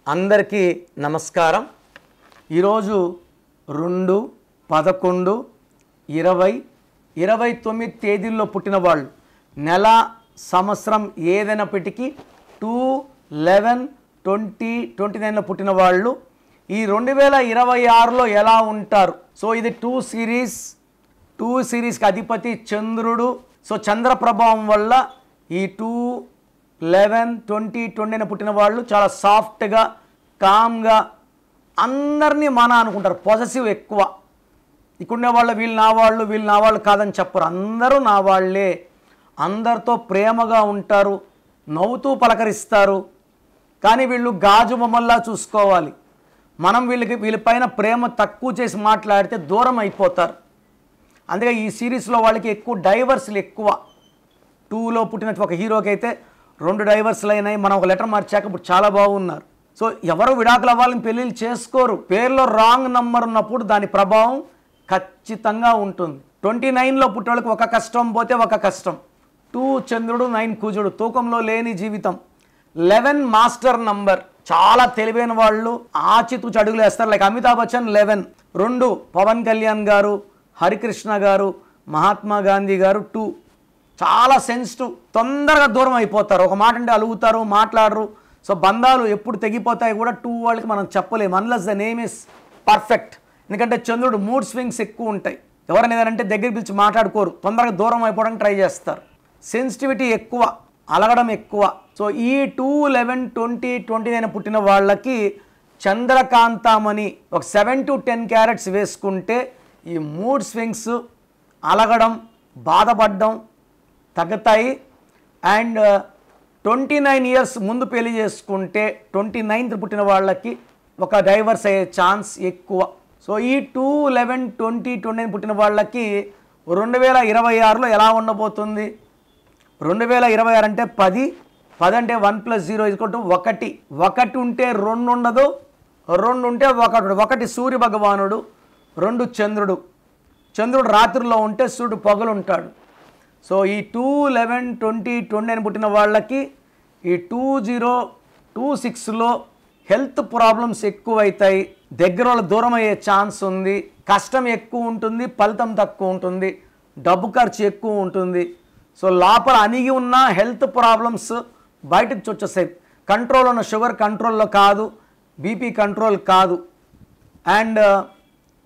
అందరికీ నమస్కారం. ఈరోజు 2, 11, 20, 29 తేదీల్లో పుట్టిన వాళ్ళు, నెల సంవత్సరం ఏదైనప్పటికీ 2, 11, 20, 29లో పుట్టిన వాళ్ళు ఈ 2026లో ఎలా ఉంటారు? సో ఇది 2 సిరీస్కి అధిపతి చంద్రుడు. సో చంద్ర ప్రభావం వల్ల ఈ 2, 11, 20, 29 పుట్టిన వాళ్ళు చాలా సాఫ్ట్గా, కామ్గా, అందరినీ మన అనుకుంటారు. పొజెసివ్ ఎక్కువ. ఇక్కడున్న వాళ్ళు వీళ్ళు నా వాళ్ళు కాదని చెప్పరు. అందరూ నా వాళ్ళే. అందరితో ప్రేమగా ఉంటారు, నవ్వుతూ పలకరిస్తారు. కానీ వీళ్ళు గాజు బొమ్మల్లా చూసుకోవాలి. మనం వీళ్ళపైన ప్రేమ తక్కువ చేసి మాట్లాడితే దూరం అయిపోతారు. అందుకే ఈ సిరీస్లో వాళ్ళకి ఎక్కువ డైవర్స్లు ఎక్కువ. 2లో పుట్టిన ఒక హీరోకి అయితే 2 డైవర్స్లు అయినాయి. మనం ఒక లెటర్ మార్చాక ఇప్పుడు చాలా బాగున్నారు. సో ఎవరు విడాకులు అవ్వాలని పెళ్ళిళ్ళు చేసుకోరు. పేరులో రాంగ్ నంబర్ ఉన్నప్పుడు దాని ప్రభావం ఖచ్చితంగా ఉంటుంది. 29లో పుట్టేళ్ళకి ఒక కష్టం పోతే ఒక కష్టం. 2 చంద్రుడు, 9 కుజుడు, తూకంలో లేని జీవితం. 11 మాస్టర్ నంబర్. చాలా తెలివైన వాళ్ళు ఆచితూచి అడుగులు వేస్తారు. లైక్ అమితాబ్ బచ్చన్ 11. 2 పవన్ కళ్యాణ్ గారు, హరికృష్ణ గారు, మహాత్మా గాంధీ గారు 2. చాలా సెన్సిటివ్, తొందరగా దూరం అయిపోతారు. ఒక మాట అంటే అలుగుతారు, మాట్లాడరు. సో బంధాలు ఎప్పుడు తెగిపోతాయి కూడా 2 వాళ్ళకి మనం చెప్పలేము, unless the name is perfect. ఎందుకంటే చంద్రుడు మూడ్ స్వింగ్స్ ఎక్కువ ఉంటాయి. ఎవరైనా ఏదంటే దగ్గర పిలిచి మాట్లాడుకోరు, తొందరగా దూరం అయిపోవడానికి ట్రై చేస్తారు. సెన్సిటివిటీ ఎక్కువ, అలగడం ఎక్కువ. సో ఈ 2, 11, 20, 29 పుట్టిన వాళ్ళకి చంద్రకాంతమని ఒక 7 to 10 క్యారెట్స్ వేసుకుంటే ఈ మూడ్ స్వింగ్స్, అలగడం, బాధపడడం తగ్గుతాయి. అండ్ 29 ఇయర్స్ ముందు పెళ్లి చేసుకుంటే 29th పుట్టిన వాళ్ళకి ఒక డైవర్స్ అయ్యే ఛాన్స్ ఎక్కువ. సో ఈ 2, 11, 20, 29 పుట్టిన వాళ్ళకి 2026లో ఎలా ఉండబోతుంది? 2026 అంటే 10 అంటే 1 + 0 = 1. 1 ఉంటే 2 ఉండదు, 2 ఉంటే 1. 1 సూర్య భగవానుడు, 2 చంద్రుడు. చంద్రుడు రాత్రిలో ఉంటే సూర్యుడు పగలు ఉంటాడు. సో ఈ 2, 11, 20, 29 పుట్టిన వాళ్ళకి ఈ 2026లో హెల్త్ ప్రాబ్లమ్స్ ఎక్కువైతాయి. దగ్గర వాళ్ళు దూరం అయ్యే ఛాన్స్ ఉంది. కష్టం ఎక్కువ ఉంటుంది, ఫలితం తక్కువ ఉంటుంది, డబ్బు ఖర్చు ఎక్కువ ఉంటుంది. సో లోపల అణిగి ఉన్న హెల్త్ ప్రాబ్లమ్స్ బయటకు వచ్చేస్తాయి. కంట్రోల్ ఉన్న షుగర్ కంట్రోల్లో కాదు, బీపీ కంట్రోల్ కాదు. అండ్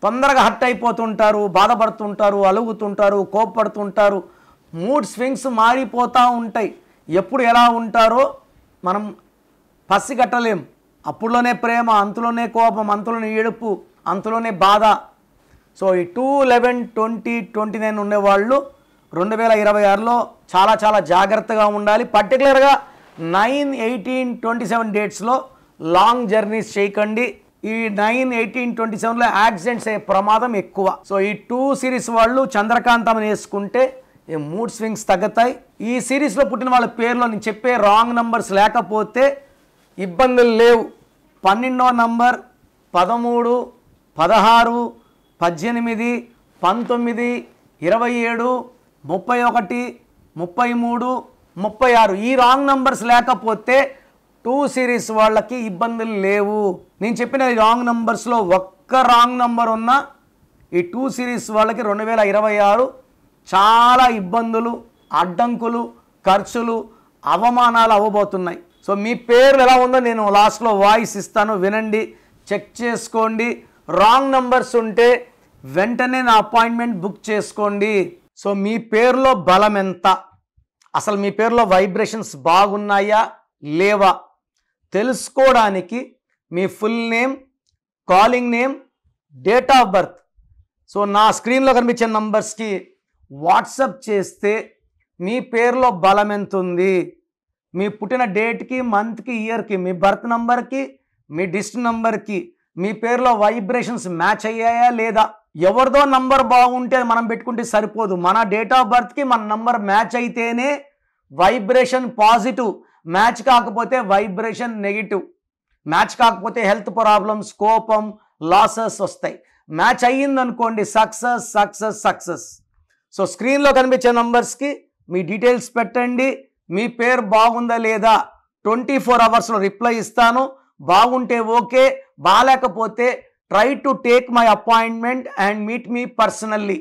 తొందరగా హర్ట్ అయిపోతుంటారు, బాధపడుతుంటారు, అలుగుతుంటారు, కోప్పడుతుంటారు. మూడ్ స్వింగ్స్ మారిపోతూ ఉంటాయి. ఎప్పుడు ఎలా ఉంటారో మనం పసిగట్టలేం. అప్పుడులోనే ప్రేమ, అంతులోనే కోపం, అంతులోనే ఏడుపు, అంతులోనే బాధ. సో ఈ 2, 11, 20, 29 ఉండేవాళ్ళు 2026లో చాలా జాగ్రత్తగా ఉండాలి. పర్టికులర్గా 9, 18, 27 డేట్స్లో లాంగ్ జర్నీస్ చేయకండి. ఈ 9, 18, 27లో యాక్సిడెంట్స్ అయ్యే ప్రమాదం ఎక్కువ. సో ఈ 2 సిరీస్ వాళ్ళు చంద్రకాంతమని వేసుకుంటే ఈ మూడ్ స్వింగ్స్ తగ్గుతాయి. ఈ సిరీస్లో పుట్టిన వాళ్ళ పేర్లో నేను చెప్పే రాంగ్ నంబర్స్ లేకపోతే ఇబ్బందులు లేవు. 12వ నంబర్, 13, 16, 18, 19, 27, 31, 33, 36 ఈ రాంగ్ నంబర్స్ లేకపోతే 2 సిరీస్ వాళ్ళకి ఇబ్బందులు లేవు. నేను చెప్పిన ఈ రాంగ్ నంబర్స్లో ఒక్క రాంగ్ నంబర్ ఉన్న ఈ 2 సిరీస్ వాళ్ళకి 2026 చాలా ఇబ్బందులు, అడ్డంకులు, ఖర్చులు, అవమానాలు అవ్వబోతున్నాయి. సో మీ పేర్లు ఎలా ఉందో నేను లాస్ట్లో వాయిస్ ఇస్తాను, వినండి, చెక్ చేసుకోండి. రాంగ్ నంబర్స్ ఉంటే వెంటనే నా అపాయింట్మెంట్ బుక్ చేసుకోండి. సో మీ పేరులో బలం ఎంత, అసలు మీ పేరులో వైబ్రేషన్స్ బాగున్నాయా లేవా తెలుసుకోవడానికి మీ full name, calling name, date of birth so నా స్క్రీన్లో కనిపించే నంబర్స్కి వాట్సప్ చేస్తే మీ పేరులో బలం ఎంత ఉంది, మీ పుట్టిన డేట్కి, మంత్కి, ఇయర్కి, మీ బర్త్ నంబర్కి, మీ డిస్ట్రిక్ట్ నంబర్కి మీ పేరులో వైబ్రేషన్స్ మ్యాచ్ అయ్యాయా లేదా. ఎవరిదో నంబర్ బాగుంటే మనం పెట్టుకుంటే సరిపోదు. మన డేట్ ఆఫ్ బర్త్కి మన నంబర్ మ్యాచ్ అయితేనే వైబ్రేషన్ పాజిటివ్, మ్యాచ్ కాకపోతే వైబ్రేషన్ నెగిటివ్. మ్యాచ్ కాకపోతే హెల్త్ ప్రాబ్లమ్స్, కోపం, లాసెస్ వస్తాయి. మ్యాచ్ అయ్యిందనుకోండి సక్సెస్ సక్సెస్ సక్సెస్. సో స్క్రీన్లో కనిపించే నంబర్స్కి మీ డీటెయిల్స్ పెట్టండి. మీ పేరు బాగుందా లేదా 24 అవర్స్లో రిప్లై ఇస్తాను. బాగుంటే ఓకే, బాగాలేకపోతే try to take my appointment and meet me personally.